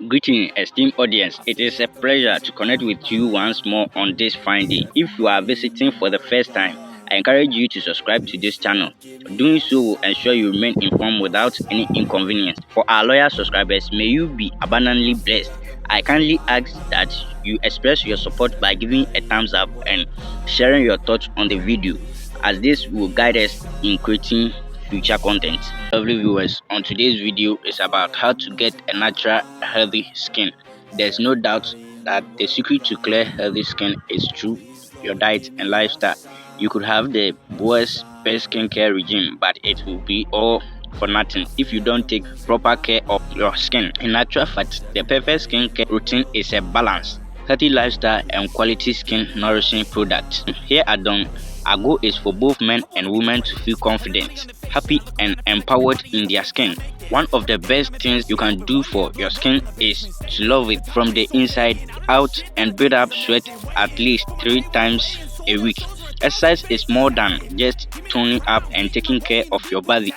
Greeting, esteemed audience. It is a pleasure to connect with you once more on this fine day. If you are visiting for the first time, I encourage you to subscribe to this channel. Doing so will ensure you remain informed without any inconvenience. For our loyal subscribers, may you be abundantly blessed. I kindly ask that you express your support by giving a thumbs up and sharing your thoughts on the video, as this will guide us in creating future content. Lovely viewers, on today's video is about how to get a natural healthy skin. There's no doubt that the secret to clear healthy skin is through your diet and lifestyle. You could have the best skincare regime, but it will be all for nothing if you don't take proper care of your skin. In actual fact, the perfect skincare routine is a balance, healthy lifestyle and quality skin nourishing products. Here at Dawn, our goal is for both men and women to feel confident, happy and empowered in their skin. One of the best things you can do for your skin is to love it from the inside out and build up sweat at least 3 times a week. Exercise is more than just toning up and taking care of your body.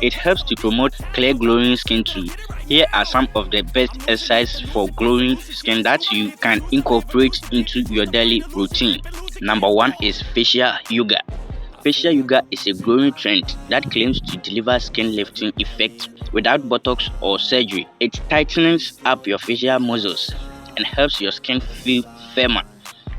It helps to promote clear glowing skin too. Here are some of the best exercises for glowing skin that you can incorporate into your daily routine. Number 1 is facial yoga. Facial yoga is a growing trend that claims to deliver skin lifting effect without botox or surgery. It tightens up your facial muscles and helps your skin feel firmer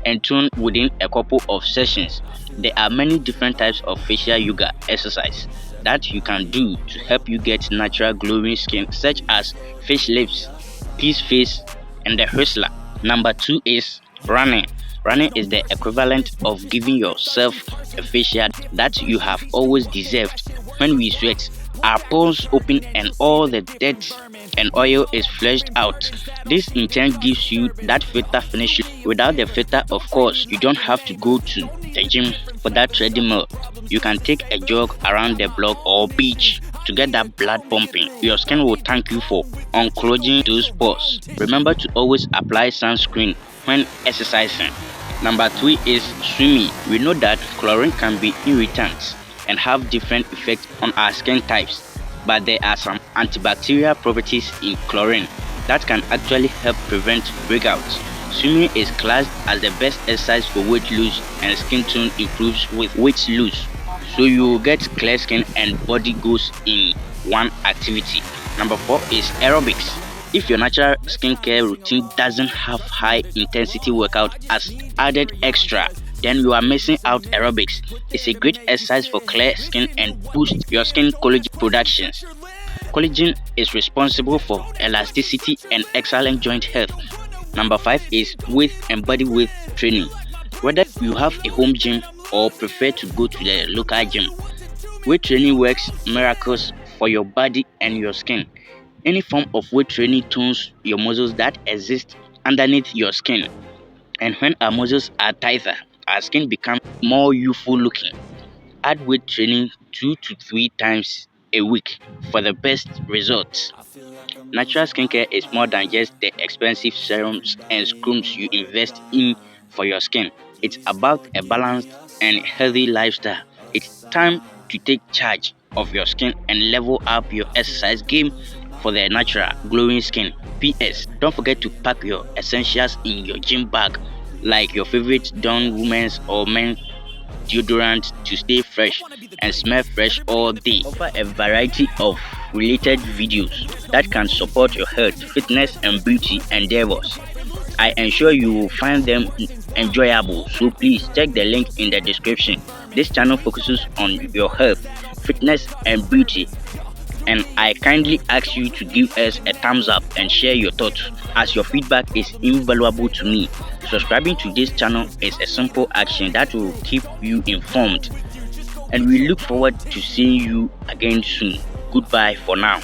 and toned within a couple of sessions. There are many different types of facial yoga exercise that you can do to help you get natural glowing skin, such as fish lips, peace face, and the hustler. Number 2 is running. Running is the equivalent of giving yourself a facial that you have always deserved. When we sweat, our pores open and all the dirt and oil is flushed out. This in turn gives you that filter finish. Without the filter, of course, you don't have to go to the gym for that treadmill. You can take a jog around the block or beach to get that blood pumping. Your skin will thank you for unclogging those pores. Remember to always apply sunscreen when exercising. Number 3 is swimming. We know that chlorine can be irritant and have different effects on our skin types, but there are some antibacterial properties in chlorine that can actually help prevent breakouts. Swimming is classed as the best exercise for weight loss, and skin tone improves with weight loss, so you will get clear skin and body goals in one activity. Number 4 is aerobics. If your natural skincare routine doesn't have high intensity workout as added extra, then you are missing out. Aerobics is a great exercise for clear skin and boost your skin collagen productions. Collagen is responsible for elasticity and excellent joint health. Number 5 is weight and body weight training. Whether you have a home gym or prefer to go to the local gym, weight training works miracles for your body and your skin. Any form of weight training tones your muscles that exist underneath your skin, and when our muscles are tighter, our skin becomes more youthful looking. Add weight training 2 to 3 times a week for the best results. Natural skincare is more than just the expensive serums and scrums you invest in for your skin. It's about a balanced and healthy lifestyle. It's time to take charge of your skin and level up your exercise game for the natural glowing skin. PS, don't forget to pack your essentials in your gym bag, like your favorite Dawn women's or men's deodorant to stay fresh and smell fresh all day. Offer a variety of related videos that can support your health, fitness and beauty endeavors. I ensure you will find them enjoyable, so please check the link in the description. This channel focuses on your health, fitness and beauty, and I kindly ask you to give us a thumbs up and share your thoughts, as your feedback is invaluable to me. Subscribing to this channel is a simple action that will keep you informed, and we look forward to seeing you again soon. Goodbye for now.